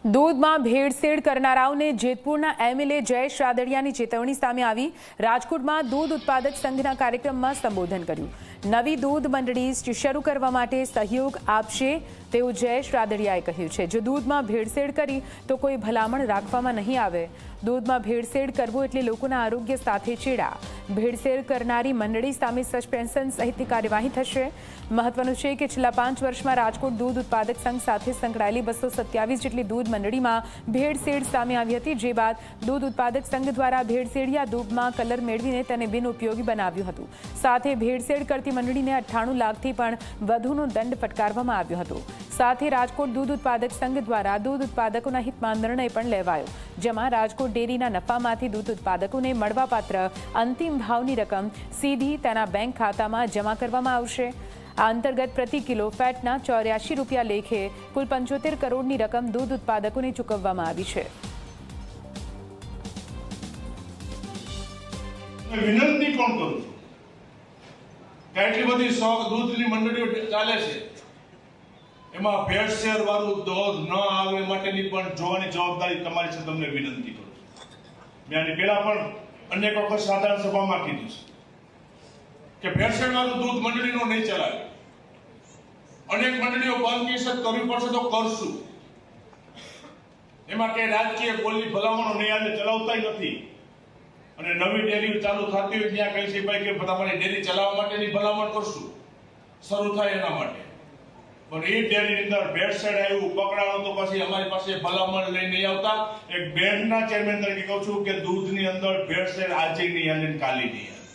દૂધમાં ભેળસેળ કરનારાઓને જેતપુરના એમએલએ જયેશ રાદડિયાની ચેતવણી સામે આવી। રાજકોટમાં દૂધ ઉત્પાદક સંઘના કાર્યક્રમમાં સંબોધન કર્યું। નવી દૂધ મંડળી શરૂ કરવા માટે સહયોગ આપશે તેવું જયેશ રાદડિયાએ કહ્યું છે। જો દૂધમાં ભેળસેળ કરી તો કોઈ ભલામણ રાખવામાં નહીં આવે। દૂધમાં ભેળસેળ કરવું એટલે લોકોના આરોગ્ય સાથે ચેડા। ભેળસેળ કરનારી મંડળી સામે સસ્પેન્શન સહિતની કાર્યવાહી થશે। મહત્વનું છે કે છેલ્લા 5 વર્ષમાં રાજકોટ દૂધ ઉત્પાદક સંઘ સાથે સંકળાયેલી 227 જેટલી દૂધ મંડળીમાં ભેળસેળ સામે આવી હતી, જે બાદ દૂધ ઉત્પાદક સંઘ દ્વારા ભેળસેળિયા દૂધમાં કલર મેળવીને તેને બિનઉપયોગી બનાવ્યું હતું। સાથે ભેળસેળ કરતી મંડળીને 98 લાખથી પણ વધુનો દંડ ફટકારવામાં આવ્યો હતો। સાથે રાજકોટ દૂધ ઉત્પાદક સંઘ દ્વારા દૂધ ઉત્પાદકોના હિતમાં નિર્ણય પણ લેવાયો, જેમાં રાજકોટ ડેરીના નફામાંથી દૂધ ઉત્પાદકોને મળવાપાત્ર અંતિમ ભાવની રકમ સીધી તેના બેંક ખાતામાં જમા કરવામાં આવશે। આ અંતર્ગત પ્રતિ કિલો ફેટના 84 રૂપિયા લેખે કુલ 75 કરોડની રકમ દૂધ ઉત્પાદકોને ચૂકવવામાં આવી છે। વિનંતી કોણ કરું છું કે એટલી બધી દૂધની મંડળીઓ ચાલે છે, એમાં ભેળસેળ વાળું દૂધ ન આવે માટેની પણ જોવાની જવાબદારી તમારી છે। તમને વિનંતી કરું છું। મેં આની પહેલા પણ અનેક વખત સાધારણ સભામાં કીધું છે કે ભેળસેળ વાળું દૂધ મંડળીનો નહીં ચલાવે। અનેક મંડળીઓ બંધ કરવી પડશે તો કરશું। એમાં કઈ રાજકીય બોલી ભલામણો નહીં આવે, ચલાવતા નથી। અને નવી ડેરી ચાલુ થતી હોય ત્યાં કહી છે ભાઈ કે તમારી ડેરી ચલાવવા માટેની ભલામણ કરશું, શરૂ થાય એના માટે। પણ એ ડેરીની અંદર ભેળસેળ આવ્યું પકડાણો તો પછી અમારી પાસે ભલામણ લઈ નહીં આવતા। એક બેંકના ચેરમેન તરીકે કહું છું કે દૂધની અંદર ભેળસેળ આજે નહીં અને કાલે નહીં।